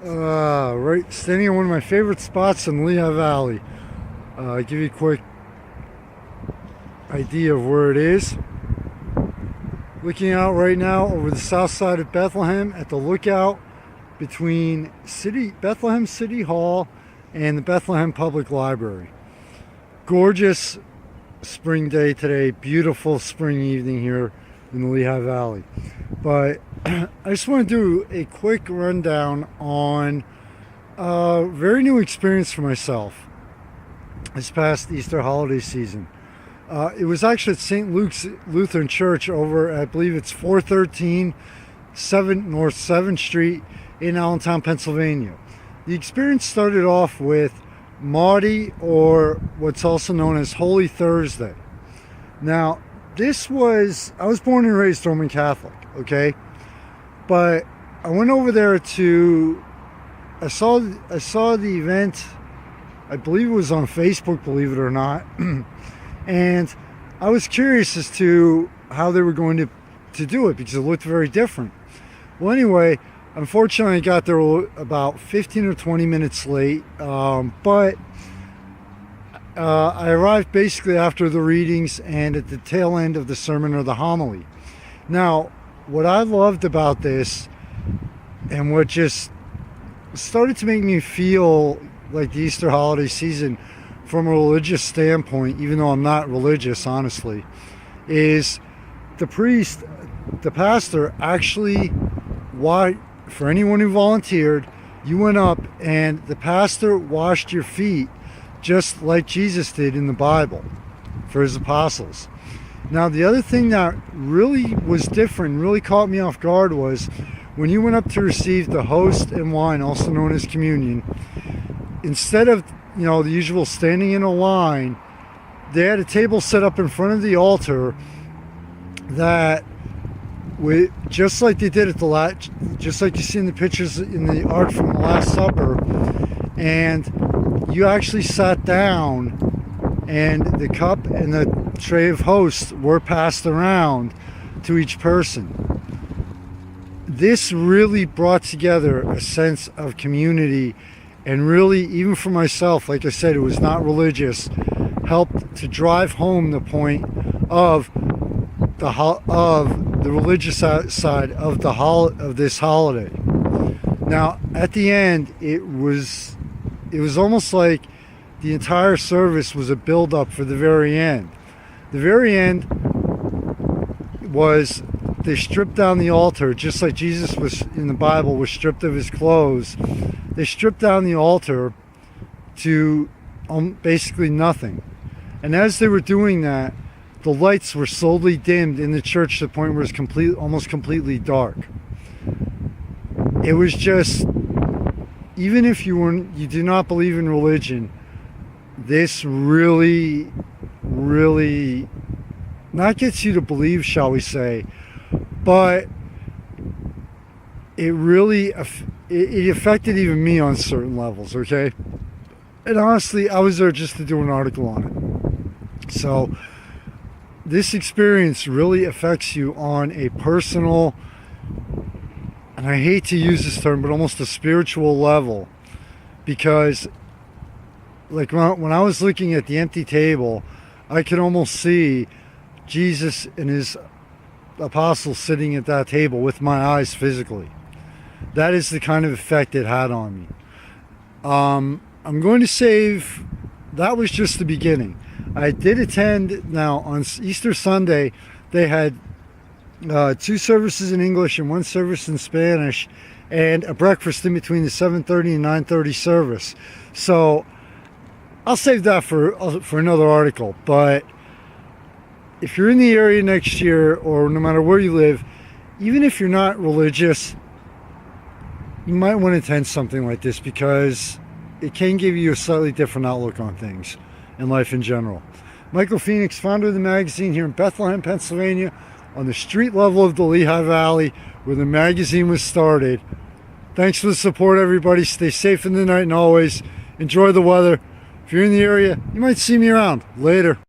Right, standing in one of my favorite spots in Lehigh Valley. Give you a quick idea of where it is. Looking out right now over the south side of Bethlehem at the lookout between Bethlehem City Hall and the Bethlehem Public Library. Gorgeous spring day today, beautiful spring evening here in the Lehigh Valley. But I just want to do a quick rundown on a very new experience for myself this past Easter holiday season. It was actually at St. Luke's Lutheran Church over, I believe it's 413 North 7th Street in Allentown, Pennsylvania. The experience started off with Maudy, or what's also known as Holy Thursday. Now, I was born and raised Roman Catholic, okay? But I went over there I saw the event, I believe it was on Facebook, believe it or not. And I was curious as to how they were going to do it because it looked very different. Well, anyway, unfortunately, I got there about 15 or 20 minutes late, but I arrived basically after the readings and at the tail end of the sermon or the homily. Now, what I loved about this and what just started to make me feel like the Easter holiday season from a religious standpoint, even though I'm not religious, honestly, is the pastor actually, for anyone who volunteered, you went up and the pastor washed your feet just like Jesus did in the Bible for his apostles. Now, the other thing that really was different, really caught me off guard, was when you went up to receive the host and wine, also known as communion, instead of the usual standing in a line, they had a table set up in front of the altar that, just like they did just like you see in the pictures in the art from the Last Supper, and you actually sat down and the cup and the tray of hosts were passed around to each person. This really brought together a sense of community, and really, even for myself, like I said, it was not religious, helped to drive home the point of the religious side of this holiday. Now, at the end, it was almost like the entire service was a build-up for the very end. The very end was they stripped down the altar, just like Jesus was in the Bible was stripped of his clothes. They stripped down the altar to basically nothing. And as they were doing that, the lights were slowly dimmed in the church to the point where it was almost completely dark. It was just, even if you do not believe in religion, this really, really not gets you to believe, shall we say, but it really it affected even me on certain levels, okay? And honestly, I was there just to do an article on it. So this experience really affects you on a personal, and I hate to use this term, but almost a spiritual level, because like when I was looking at the empty table, I could almost see Jesus and his apostles sitting at that table with my eyes physically. That is the kind of effect it had on me. I'm going to save, that was just the beginning. I did attend, now on Easter Sunday, they had 2 services in English and 1 service in Spanish, and a breakfast in between the 7:30 and 9:30 service. So I'll save that for another article. But if you're in the area next year, or no matter where you live, even if you're not religious, you might want to attend something like this, because it can give you a slightly different outlook on things and life in general. Michael Phoenix, founder of the magazine here in Bethlehem, Pennsylvania, on the street level of the Lehigh Valley, where the magazine was started. Thanks for the support, everybody. Stay safe in the night, and always enjoy the weather. If you're in the area, you might see me around. Later.